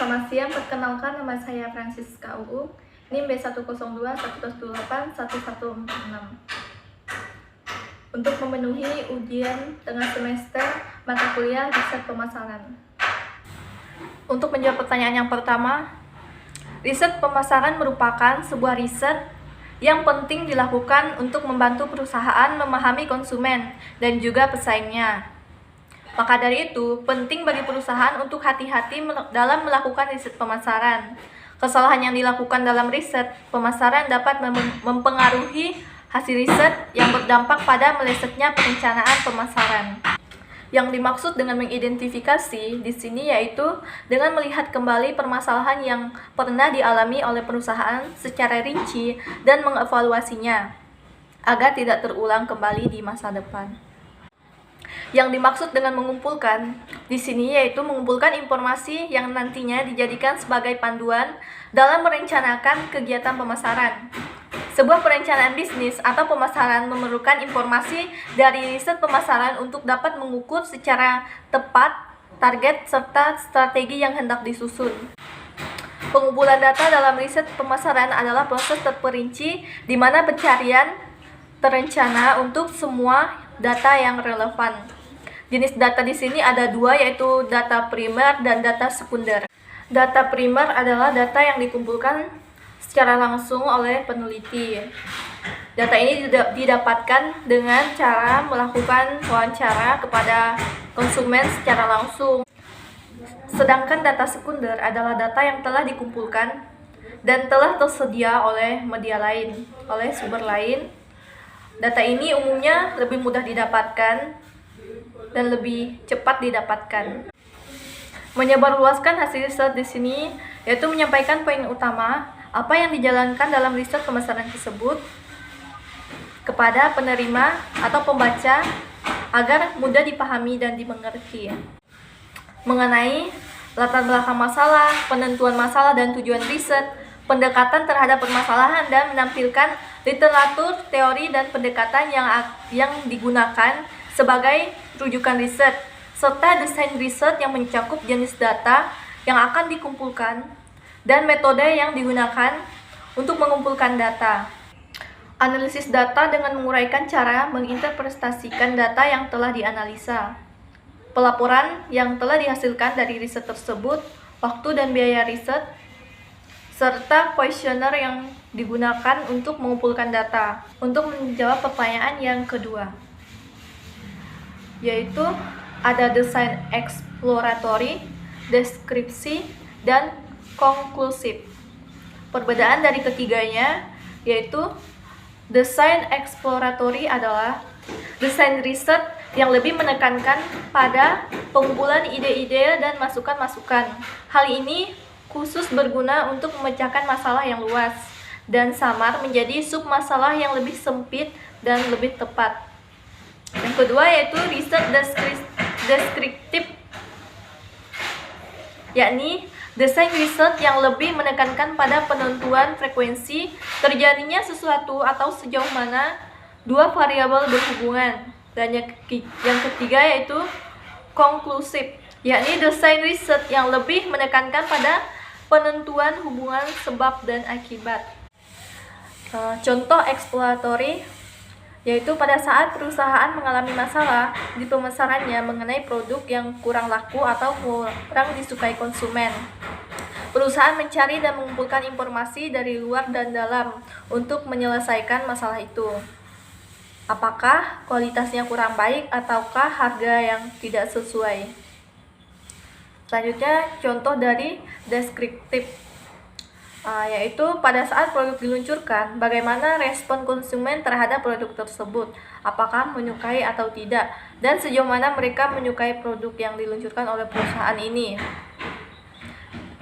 Selamat siang, perkenalkan nama saya Francisca Uung, NIM B102-178-1146. Untuk memenuhi ujian tengah semester mata kuliah riset pemasaran. Untuk menjawab pertanyaan yang pertama, riset pemasaran merupakan sebuah riset yang penting dilakukan untuk membantu perusahaan memahami konsumen dan juga pesaingnya. Maka dari itu, penting bagi perusahaan untuk hati-hati dalam melakukan riset pemasaran. Kesalahan yang dilakukan dalam riset pemasaran dapat mempengaruhi hasil riset yang berdampak pada melesetnya perencanaan pemasaran. Yang dimaksud dengan mengidentifikasi di sini yaitu dengan melihat kembali permasalahan yang pernah dialami oleh perusahaan secara rinci dan mengevaluasinya agar tidak terulang kembali di masa depan. Yang dimaksud dengan mengumpulkan di sini yaitu mengumpulkan informasi yang nantinya dijadikan sebagai panduan dalam merencanakan kegiatan pemasaran. Sebuah perencanaan bisnis atau pemasaran memerlukan informasi dari riset pemasaran untuk dapat mengukur secara tepat target serta strategi yang hendak disusun. Pengumpulan data dalam riset pemasaran adalah proses terperinci di mana pencarian terencana untuk semua data yang relevan. Jenis data di sini ada dua, yaitu data primer dan data sekunder. Data primer adalah data yang dikumpulkan secara langsung oleh peneliti. Data ini didapatkan dengan cara melakukan wawancara kepada konsumen secara langsung. Sedangkan data sekunder adalah data yang telah dikumpulkan dan telah tersedia oleh media lain, oleh sumber lain. Data ini umumnya lebih mudah didapatkan dan lebih cepat didapatkan. Menyebarluaskan hasil riset di sini yaitu menyampaikan poin utama apa yang dijalankan dalam riset pemasaran tersebut kepada penerima atau pembaca agar mudah dipahami dan dimengerti. Mengenai latar belakang masalah, penentuan masalah dan tujuan riset, pendekatan terhadap permasalahan dan menampilkan literatur, teori dan pendekatan yang digunakan sebagai rujukan riset, serta desain riset yang mencakup jenis data yang akan dikumpulkan dan metode yang digunakan untuk mengumpulkan data. Analisis data dengan menguraikan cara menginterpretasikan data yang telah dianalisa. Pelaporan yang telah dihasilkan dari riset tersebut, waktu dan biaya riset, serta kuesioner yang digunakan untuk mengumpulkan data. Untuk menjawab pertanyaan yang kedua, yaitu ada desain eksploratory, deskripsi, dan konklusif. Perbedaan dari ketiganya yaitu desain eksploratory adalah desain riset yang lebih menekankan pada pengumpulan ide-ide dan masukan-masukan. Hal ini khusus berguna untuk memecahkan masalah yang luas dan samar menjadi sub-masalah yang lebih sempit dan lebih tepat. Yang kedua yaitu riset deskriptif, yakni desain riset yang lebih menekankan pada penentuan frekuensi terjadinya sesuatu atau sejauh mana dua variabel berhubungan. Dan yang ketiga yaitu konklusif, yakni desain riset yang lebih menekankan pada penentuan hubungan sebab dan akibat. Contoh eksploratory yaitu pada saat perusahaan mengalami masalah di pemasarannya mengenai produk yang kurang laku atau kurang disukai konsumen. Perusahaan mencari dan mengumpulkan informasi dari luar dan dalam untuk menyelesaikan masalah itu. Apakah kualitasnya kurang baik ataukah harga yang tidak sesuai? Selanjutnya, contoh dari deskriptif, yaitu pada saat produk diluncurkan, bagaimana respon konsumen terhadap produk tersebut, apakah menyukai atau tidak, dan sejauh mana mereka menyukai produk yang diluncurkan oleh perusahaan ini.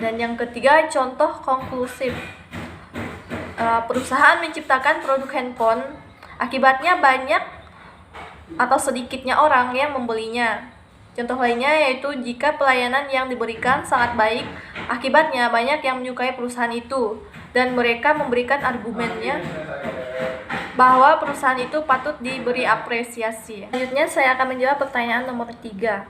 Dan yang ketiga, contoh konklusif, perusahaan menciptakan produk handphone, akibatnya banyak atau sedikitnya orang yang membelinya. Contoh lainnya yaitu jika pelayanan yang diberikan sangat baik, akibatnya banyak yang menyukai perusahaan itu dan mereka memberikan argumennya bahwa perusahaan itu patut diberi apresiasi. Selanjutnya saya akan menjawab pertanyaan nomor 3.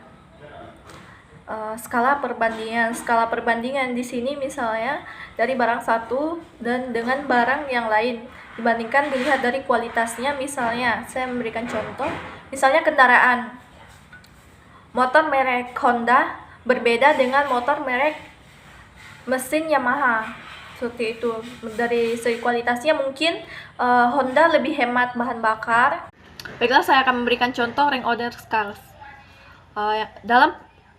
skala perbandingan. Skala perbandingan di sini misalnya dari barang satu dan dengan barang yang lain dibandingkan dilihat dari kualitasnya. Misalnya saya memberikan contoh, misalnya kendaraan. Motor merek Honda berbeda dengan motor merek mesin Yamaha. Seperti itu. Dari segi kualitasnya mungkin Honda lebih hemat bahan bakar. Baiklah, saya akan memberikan contoh rank order scales.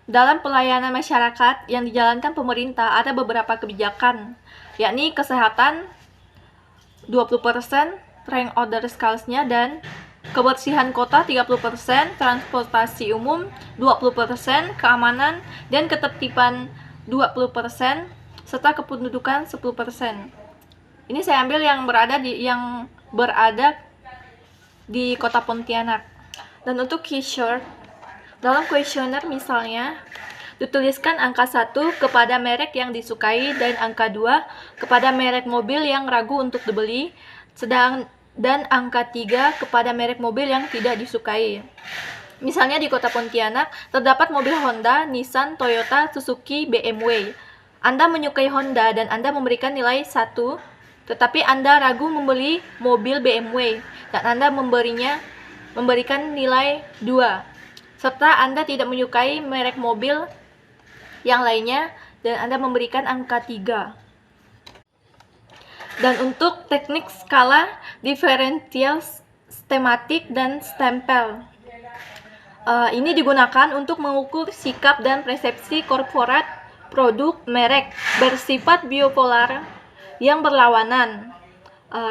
Dalam pelayanan masyarakat yang dijalankan pemerintah ada beberapa kebijakan, yakni kesehatan 20% rank order scales-nya, dan kebersihan kota 30%, transportasi umum 20%, keamanan dan ketertiban 20%, serta kependudukan 10%. Ini saya ambil yang berada di Kota Pontianak. Dan untuk keyword, dalam kuesioner misalnya dituliskan angka 1 kepada merek yang disukai dan angka 2 kepada merek mobil yang ragu untuk dibeli, dan angka 3 kepada merek mobil yang tidak disukai. Misalnya di Kota Pontianak terdapat mobil Honda, Nissan, Toyota, Suzuki, BMW. Anda menyukai Honda dan Anda memberikan nilai 1, tetapi Anda ragu membeli mobil BMW dan Anda memberikan nilai 2. Serta Anda tidak menyukai merek mobil yang lainnya dan Anda memberikan angka 3. Dan untuk teknik skala diferensial, skematik, dan stempel, ini digunakan untuk mengukur sikap dan persepsi korporat produk merek bersifat biopolar yang berlawanan.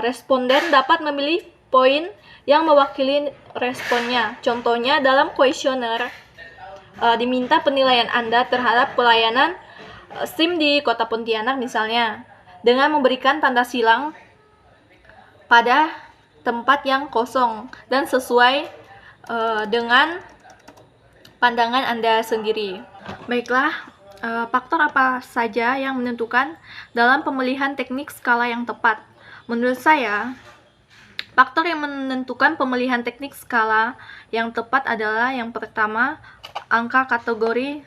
Responden dapat memilih poin yang mewakili responnya. Contohnya dalam kuesioner diminta penilaian Anda terhadap pelayanan SIM di Kota Pontianak misalnya, dengan memberikan tanda silang pada tempat yang kosong dan sesuai dengan pandangan Anda sendiri. Baiklah, faktor apa saja yang menentukan dalam pemilihan teknik skala yang tepat? Menurut saya, faktor yang menentukan pemilihan teknik skala yang tepat adalah yang pertama, angka kategori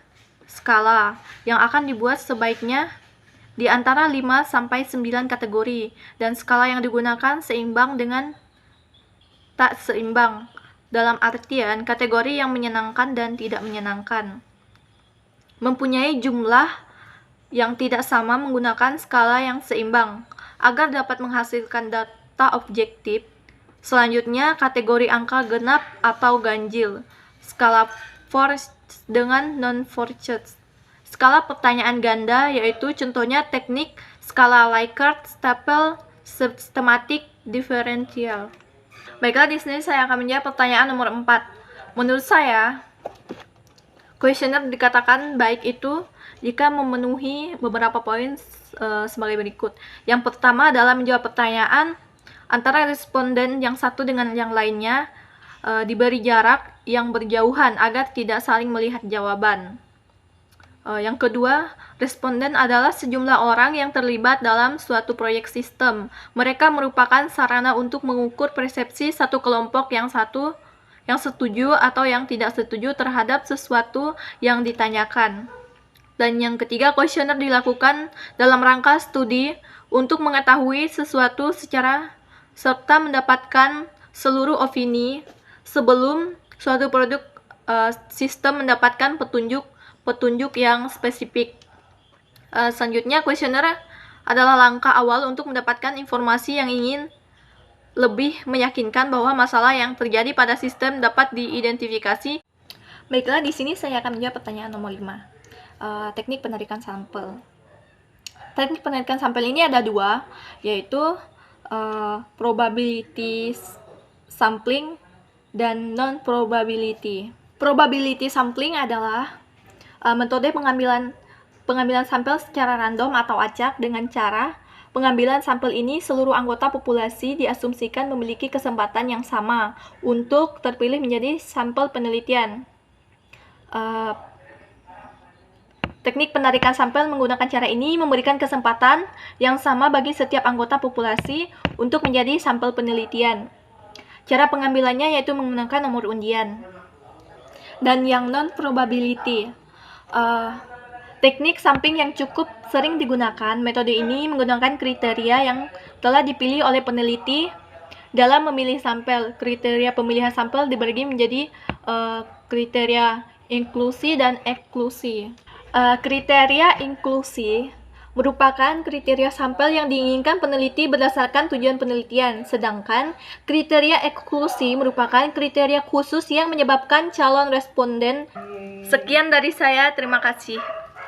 skala yang akan dibuat sebaiknya di antara 5-9 kategori, dan skala yang digunakan seimbang dengan tak seimbang, dalam artian kategori yang menyenangkan dan tidak menyenangkan. Mempunyai jumlah yang tidak sama menggunakan skala yang seimbang agar dapat menghasilkan data objektif. Selanjutnya, kategori angka genap atau ganjil, skala forged dengan non-forged, skala pertanyaan ganda, yaitu contohnya teknik skala Likert, stapel, skematik, diferensial. Baiklah, di sini saya akan menjawab pertanyaan nomor 4. Menurut saya, kuesioner dikatakan baik itu jika memenuhi beberapa poin sebagai berikut. Yang pertama adalah menjawab pertanyaan antara responden yang satu dengan yang lainnya, diberi jarak yang berjauhan agar tidak saling melihat jawaban. Yang kedua, responden adalah sejumlah orang yang terlibat dalam suatu proyek sistem. Mereka merupakan sarana untuk mengukur persepsi satu kelompok yang setuju atau yang tidak setuju terhadap sesuatu yang ditanyakan. Dan yang ketiga, kuesioner dilakukan dalam rangka studi untuk mengetahui sesuatu serta mendapatkan seluruh opini sebelum suatu produk sistem mendapatkan petunjuk yang spesifik. Selanjutnya, kuesioner adalah langkah awal untuk mendapatkan informasi yang ingin lebih meyakinkan bahwa masalah yang terjadi pada sistem dapat diidentifikasi. Baiklah, di sini saya akan menjawab pertanyaan nomor 5. Teknik penarikan sampel. Teknik penarikan sampel ini ada 2, yaitu probability sampling dan non-probability. Probability sampling adalah metode pengambilan sampel secara random atau acak. Dengan cara pengambilan sampel ini, seluruh anggota populasi diasumsikan memiliki kesempatan yang sama untuk terpilih menjadi sampel penelitian. Teknik penarikan sampel menggunakan cara ini memberikan kesempatan yang sama bagi setiap anggota populasi untuk menjadi sampel penelitian. Cara pengambilannya yaitu menggunakan nomor undian. Dan yang non-probability. Teknik samping yang cukup sering digunakan. Metode ini menggunakan kriteria yang telah dipilih oleh peneliti dalam memilih sampel. Kriteria pemilihan sampel dibagi menjadi kriteria inklusi dan eksklusi. Kriteria inklusi merupakan kriteria sampel yang diinginkan peneliti berdasarkan tujuan penelitian, sedangkan kriteria eksklusi merupakan kriteria khusus yang menyebabkan calon responden. Sekian dari saya, terima kasih.